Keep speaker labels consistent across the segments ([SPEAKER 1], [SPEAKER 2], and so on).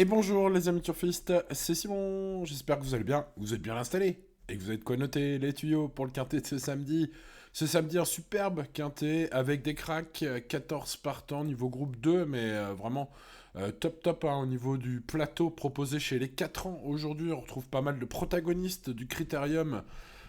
[SPEAKER 1] Et bonjour les amis turfistes, c'est Simon, j'espère que vous allez bien, vous êtes bien installés et que vous avez de quoi noter les tuyaux pour le quintet de ce samedi. Ce samedi un superbe quintet avec des cracks, 14 partants niveau groupe 2 mais vraiment top top hein, au niveau du plateau proposé chez les 4 ans. Aujourd'hui on retrouve pas mal de protagonistes du critérium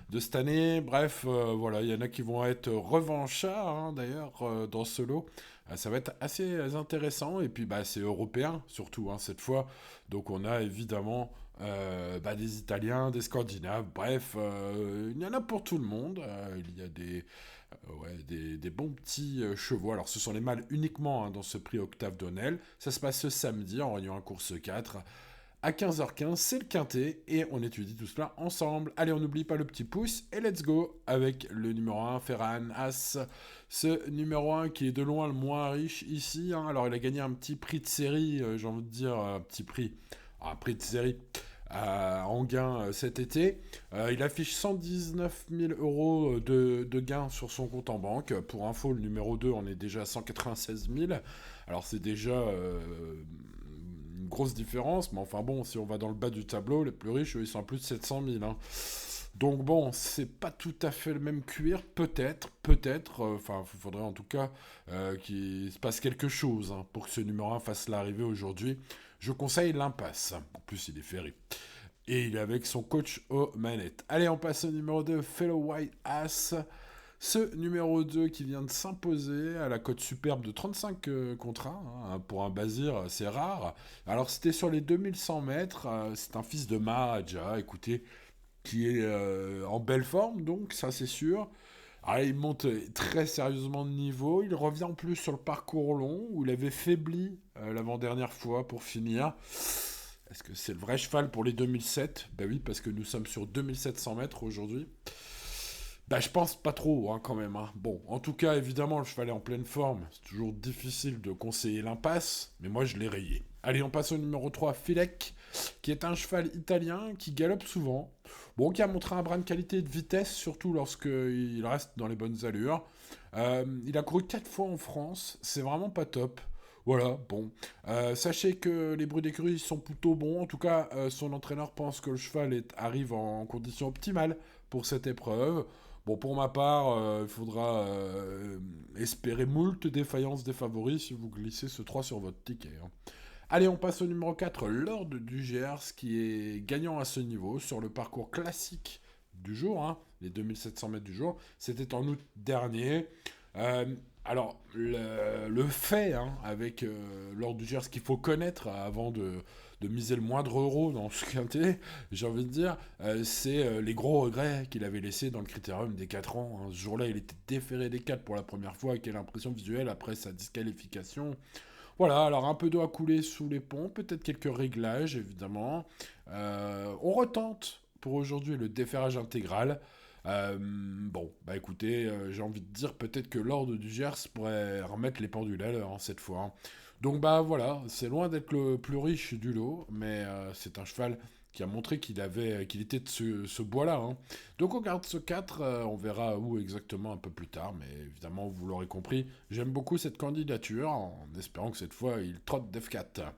[SPEAKER 1] de cette année. Bref, voilà, il y en a qui vont être revanchards hein, d'ailleurs dans ce lot. Ça va être assez intéressant et puis bah, c'est européen surtout hein, cette fois. Donc on a évidemment des Italiens, des Scandinaves, bref, il y en a pour tout le monde. Il y a des bons petits chevaux. Alors ce sont les mâles uniquement hein, dans ce prix Octave Donnel. Ça se passe ce samedi en Réunion 1 course 4 à 15h15, c'est le quintet et on étudie tout cela ensemble. Allez, on n'oublie pas le petit pouce et let's go avec le numéro 1, Ferran As. Ce numéro 1 qui est de loin le moins riche ici. Hein. Alors, il a gagné un petit prix de série, j'ai envie de dire un petit prix. Un prix de série en gain cet été. Il affiche 119 000 euros de gains sur son compte en banque. Pour info, le numéro 2, on est déjà à 196 000. Alors c'est déjà une grosse différence, mais enfin bon, si on va dans le bas du tableau, les plus riches, eux, ils sont à plus de 700 000. Hein. Donc bon, c'est pas tout à fait le même cuir, peut-être, enfin, il faudrait en tout cas qu'il se passe quelque chose hein, pour que ce numéro 1 fasse l'arrivée aujourd'hui. Je conseille l'impasse. En plus, il est ferré. Et il est avec son coach aux manettes. Allez, on passe au numéro 2, Fellow White Ass. Ce numéro 2 qui vient de s'imposer à la cote superbe de 35 contre 1, hein, pour un Bazir, c'est rare. Alors c'était sur les 2100 mètres, c'est un fils de Maharaja, écoutez, qui est en belle forme, donc ça c'est sûr. Alors, il monte très sérieusement de niveau, il revient en plus sur le parcours long, où il avait faibli l'avant-dernière fois pour finir. Est-ce que c'est le vrai cheval pour les 2007? Ben oui, parce que nous sommes sur 2700 mètres aujourd'hui. Bah, je pense pas trop, hein, quand même. Hein. Bon, en tout cas, évidemment, le cheval est en pleine forme. C'est toujours difficile de conseiller l'impasse, mais moi, je l'ai rayé. Allez, on passe au numéro 3, Filek, qui est un cheval italien qui galope souvent. Bon, qui a montré un brin de qualité et de vitesse, surtout lorsqu'il reste dans les bonnes allures. Il a couru 4 fois en France, c'est vraiment pas top. Voilà, bon. Sachez que les bruits d'écurie sont plutôt bons. En tout cas, son entraîneur pense que le cheval arrive en condition optimale pour cette épreuve. Bon, pour ma part, il faudra espérer moult défaillances des favoris si vous glissez ce 3 sur votre ticket. Hein. Allez, on passe au numéro 4, Lord du Gers, qui est gagnant à ce niveau sur le parcours classique du jour, hein, les 2700 mètres du jour. C'était en août dernier. Euh, alors, le fait hein, avec Lord du Gers qu'il faut connaître avant de miser le moindre euro dans ce quintet, j'ai envie de dire, c'est les gros regrets qu'il avait laissés dans le critérium des 4 ans. Hein. Ce jour-là, il était déféré des 4 pour la première fois, et quelle impression visuelle après sa disqualification. Voilà, alors un peu d'eau à couler sous les ponts, peut-être quelques réglages évidemment. On retente pour aujourd'hui le déferrage intégral. Bon, bah écoutez, j'ai envie de dire peut-être que Lord du Gers pourrait remettre les pendules à l'heure hein, cette fois. Hein. Donc bah voilà, c'est loin d'être le plus riche du lot, mais c'est un cheval qui a montré qu'il était de ce bois-là. Hein. Donc on garde ce 4, on verra où exactement un peu plus tard, mais évidemment vous l'aurez compris, j'aime beaucoup cette candidature, en espérant que cette fois il trotte d'F4.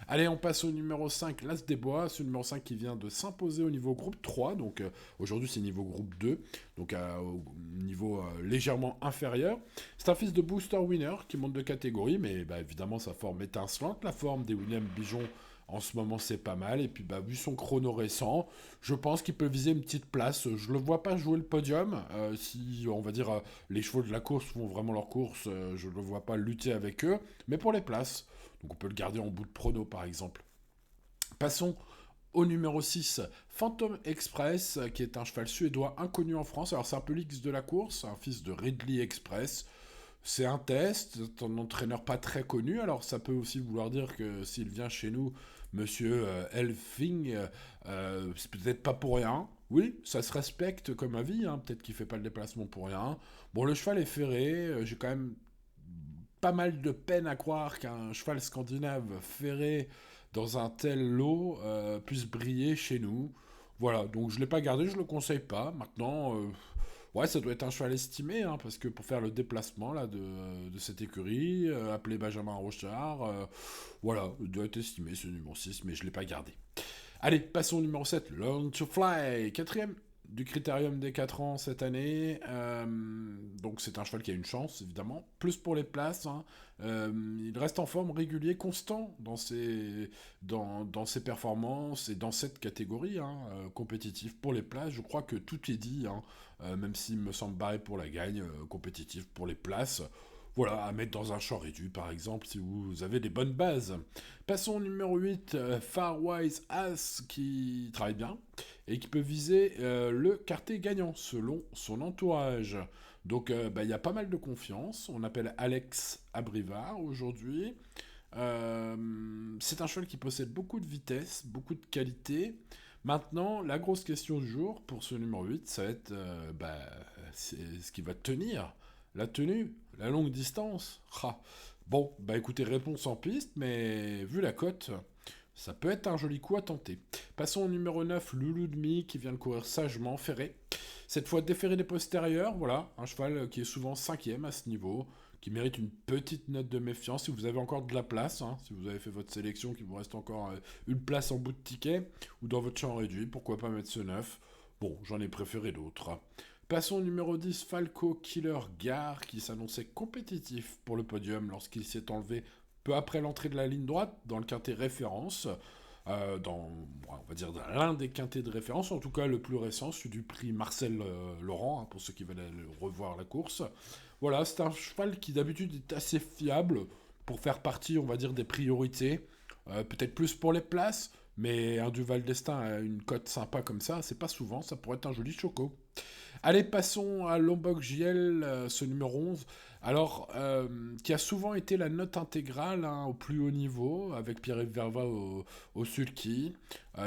[SPEAKER 1] Allez, on passe au numéro 5, l'As des Bois, ce numéro 5 qui vient de s'imposer au niveau groupe 3, donc aujourd'hui c'est niveau groupe 2, donc au niveau légèrement inférieur. C'est un fils de Booster Winner qui monte de catégorie, mais bah, évidemment sa forme étincelante, la forme des William Bijon en ce moment, c'est pas mal. Et puis, bah, vu son chrono récent, je pense qu'il peut viser une petite place. Je le vois pas jouer le podium. Si, on va dire, les chevaux de la course font vraiment leur course, je le vois pas lutter avec eux. Mais pour les places, donc on peut le garder en bout de prono, par exemple. Passons au numéro 6, Phantom Express, qui est un cheval suédois inconnu en France. Alors, c'est un peu l'X de la course, un fils de Ridley Express. C'est un test, c'est un entraîneur pas très connu, alors ça peut aussi vouloir dire que s'il vient chez nous, monsieur Elfing, c'est peut-être pas pour rien. Oui, ça se respecte comme avis, hein, peut-être qu'il fait pas le déplacement pour rien. Bon, le cheval est ferré, j'ai quand même pas mal de peine à croire qu'un cheval scandinave ferré dans un tel lot puisse briller chez nous. Voilà, donc je ne l'ai pas gardé, je le conseille pas. Maintenant, Ouais, ça doit être un cheval estimé, hein, parce que pour faire le déplacement là, de cette écurie, appelé Benjamin Rochard, voilà, il doit être estimé, ce numéro 6, mais je ne l'ai pas gardé. Allez, passons au numéro 7, Learn to Fly, quatrième du critérium des 4 ans cette année. Donc c'est un cheval qui a une chance, évidemment. Plus pour les places. Hein. Il reste en forme régulier, constant dans ses performances et dans cette catégorie hein, compétitive pour les places. Je crois que tout est dit, hein, même s'il me semble barré pour la gagne, compétitif pour les places. Voilà, à mettre dans un champ réduit, par exemple, si vous avez des bonnes bases. Passons au numéro 8, Farwise As, qui travaille bien et qui peut viser le quartier gagnant selon son entourage. Donc il y a pas mal de confiance. On appelle Alex Abrivard aujourd'hui. C'est un cheval qui possède beaucoup de vitesse, beaucoup de qualité. Maintenant, la grosse question du jour pour ce numéro 8, ça va être c'est ce qui va tenir. La tenue, la longue distance. Ah. Bon, écoutez, réponse en piste, mais vu la cote, ça peut être un joli coup à tenter. Passons au numéro 9, Loulou Demi, qui vient de courir sagement, ferré. Cette fois déféré des postérieurs, voilà, un cheval qui est souvent cinquième à ce niveau, qui mérite une petite note de méfiance si vous avez encore de la place, hein, si vous avez fait votre sélection, qu'il vous reste encore une place en bout de ticket, ou dans votre champ réduit, pourquoi pas mettre ce 9. Bon, j'en ai préféré d'autres. Passons au numéro 10, Falco Killer Gare, qui s'annonçait compétitif pour le podium lorsqu'il s'est enlevé peu après l'entrée de la ligne droite, dans le quintet référence, on va dire l'un des quintets de référence, en tout cas le plus récent, celui du prix Marcel Laurent, hein, pour ceux qui veulent revoir la course. Voilà, c'est un cheval qui d'habitude est assez fiable pour faire partie, on va dire, des priorités, peut-être plus pour les places, mais un Duval d'Estaing a une cote sympa comme ça, c'est pas souvent, ça pourrait être un joli choco. Allez, passons à Lombok JL, ce numéro 11. Alors, qui a souvent été la note intégrale hein, au plus haut niveau, avec Pierre-Yves Verva au sulky.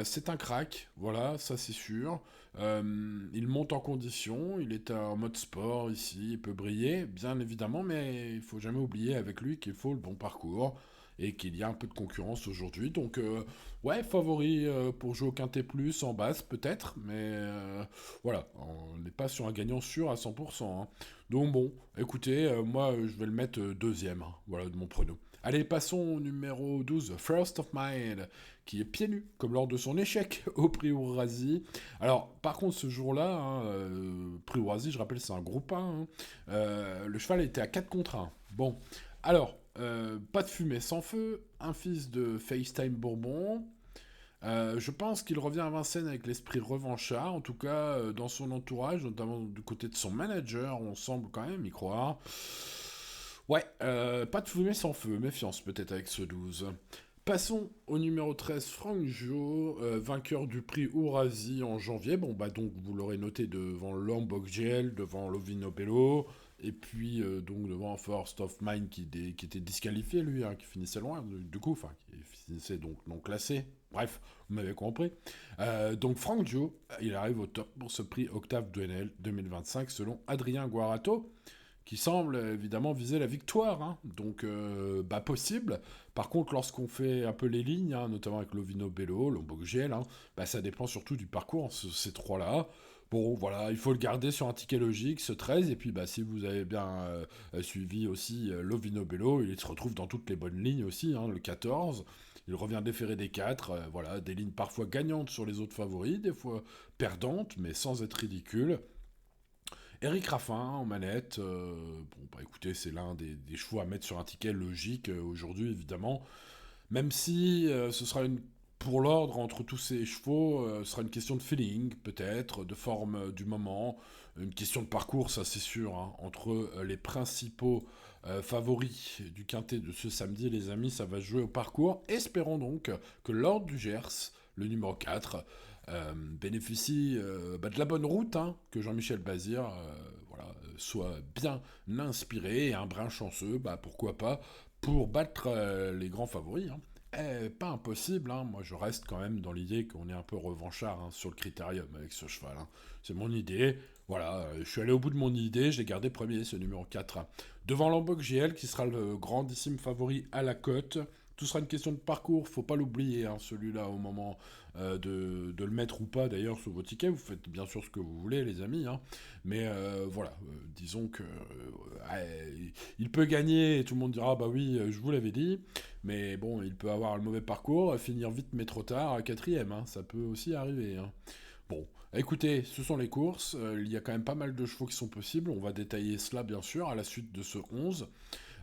[SPEAKER 1] C'est un crack, voilà, ça c'est sûr. Il monte en condition, il est en mode sport ici, il peut briller, bien évidemment, mais il faut jamais oublier avec lui qu'il faut le bon parcours et qu'il y a un peu de concurrence aujourd'hui. Donc, ouais, favori pour jouer au Quintet Plus en base, peut-être, mais voilà, on n'est pas sur un gagnant sûr à 100%. Hein. Donc, bon, écoutez, moi, je vais le mettre deuxième, hein, voilà, de mon prono. Allez, passons au numéro 12, First of Mind, qui est pieds nus, comme lors de son échec au prix Ourasi. Alors, par contre, ce jour-là, hein, prix Ourasi, je rappelle, c'est un groupe 1, hein, le cheval était à 4 contre 1. Bon, alors, pas de fumée sans feu, un fils de FaceTime Bourbon. Je pense qu'il revient à Vincennes avec l'esprit revanchard, en tout cas dans son entourage, notamment du côté de son manager, on semble quand même y croire. Ouais, pas de fumée sans feu, méfiance peut-être avec ce 12. Passons au numéro 13, Franck Jo, vainqueur du prix Ourasi en janvier. Bon, donc vous l'aurez noté devant Lombok GL, devant Lovino Bello, et puis donc devant First of Mine qui était disqualifié lui, hein, qui finissait loin, du coup, enfin, qui finissait donc non classé. Bref, vous m'avez compris. Donc Franck Jo, il arrive au top pour ce prix Octave Duenel 2025 selon Adrien Guarato, qui semble évidemment viser la victoire, hein. Donc possible. Par contre, lorsqu'on fait un peu les lignes, hein, notamment avec Lovino Bello, Lombok GL, hein, ça dépend surtout du parcours, ces trois-là. Bon, voilà, il faut le garder sur un ticket logique, ce 13, et puis si vous avez bien suivi aussi Lovino Bello, il se retrouve dans toutes les bonnes lignes aussi, hein, le 14. Il revient déféré des 4, voilà, des lignes parfois gagnantes sur les autres favoris, des fois perdantes, mais sans être ridicules. Eric Raffin en manette, écoutez, c'est l'un des chevaux à mettre sur un ticket logique aujourd'hui, évidemment. Même si ce sera pour l'ordre entre tous ces chevaux, ce sera une question de feeling, peut-être, de forme du moment, une question de parcours, ça c'est sûr, hein, entre les principaux favoris du quintet de ce samedi, les amis, ça va se jouer au parcours. Espérons donc que l'ordre du Gers, le numéro 4, bénéficie de la bonne route, hein, que Jean-Michel Bazir soit bien inspiré et un brin chanceux, pourquoi pas, pour battre les grands favoris. Hein. Pas impossible, hein. Moi je reste quand même dans l'idée qu'on est un peu revanchard hein, sur le critérium avec ce cheval. Hein. C'est mon idée, voilà, je suis allé au bout de mon idée, je l'ai gardé premier, ce numéro 4. Devant Lombok GL, qui sera le grandissime favori à la cote, Tout sera une question de parcours, faut pas l'oublier, hein, celui-là, au moment de le mettre ou pas, d'ailleurs, sur vos tickets. Vous faites bien sûr ce que vous voulez, les amis, hein. Mais voilà, disons que il peut gagner et tout le monde dira, bah oui, je vous l'avais dit. Mais bon, il peut avoir le mauvais parcours, finir vite mais trop tard, à quatrième, hein, ça peut aussi arriver, hein. Bon, écoutez, ce sont les courses, il y a quand même pas mal de chevaux qui sont possibles, on va détailler cela bien sûr à la suite de ce 11.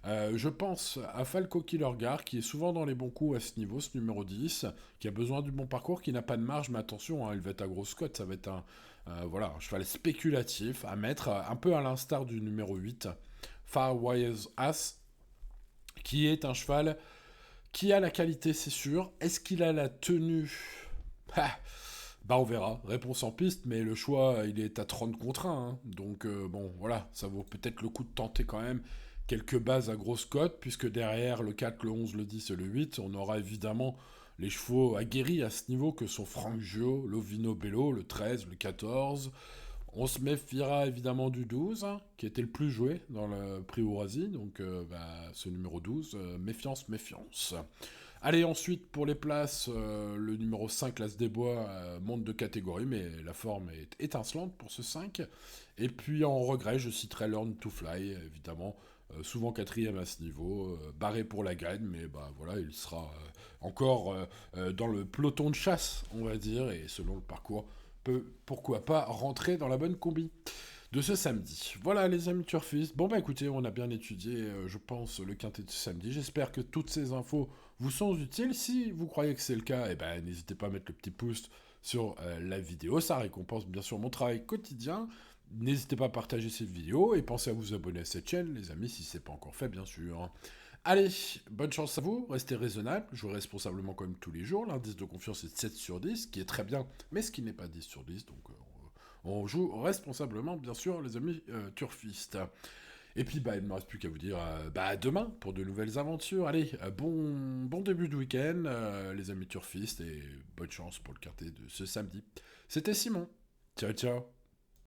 [SPEAKER 1] Je pense à Falco Killergar, qui est souvent dans les bons coups à ce niveau, ce numéro 10, qui a besoin du bon parcours, qui n'a pas de marge, mais attention, hein, il va être à grosse cote, ça va être voilà, un cheval spéculatif à mettre, un peu à l'instar du numéro 8, Far Wires As, qui est un cheval qui a la qualité, c'est sûr. Est-ce qu'il a la tenue? Ah, bah on verra. Réponse en piste, mais le choix, il est à 30 contre 1, hein. Donc bon, voilà, ça vaut peut-être le coup de tenter quand même quelques bases à grosse cote, puisque derrière le 4, le 11, le 10 et le 8, on aura évidemment les chevaux aguerris à ce niveau que sont Frangio, Lovino Bello, le 13, le 14. On se méfiera évidemment du 12, hein, qui était le plus joué dans le prix Ourasi, donc ce numéro 12, méfiance, méfiance. Allez, ensuite, pour les places, le numéro 5, l'As des Bois, monte de catégorie, mais la forme est étincelante pour ce 5. Et puis en regret, je citerai Learn to Fly, évidemment, souvent quatrième à ce niveau, barré pour la gagne, mais bah voilà, il sera encore dans le peloton de chasse, on va dire, et selon le parcours, peut, pourquoi pas, rentrer dans la bonne combi de ce samedi. Voilà les amis turfistes. Bon bah écoutez, on a bien étudié, je pense, le quintet de ce samedi. J'espère que toutes ces infos vous sont utiles. Si vous croyez que c'est le cas, eh ben, n'hésitez pas à mettre le petit pouce sur la vidéo. Ça récompense bien sûr mon travail quotidien. N'hésitez pas à partager cette vidéo et pensez à vous abonner à cette chaîne, les amis, si ce n'est pas encore fait, bien sûr. Allez, bonne chance à vous, restez raisonnable, jouez responsablement comme tous les jours. L'indice de confiance est de 7 sur 10, ce qui est très bien, mais ce qui n'est pas 10 sur 10, donc on joue responsablement, bien sûr, les amis turfistes. Et puis, bah, il ne me reste plus qu'à vous dire à demain pour de nouvelles aventures. Allez, bon début de week-end, les amis turfistes, et bonne chance pour le quartier de ce samedi. C'était Simon. Ciao, ciao.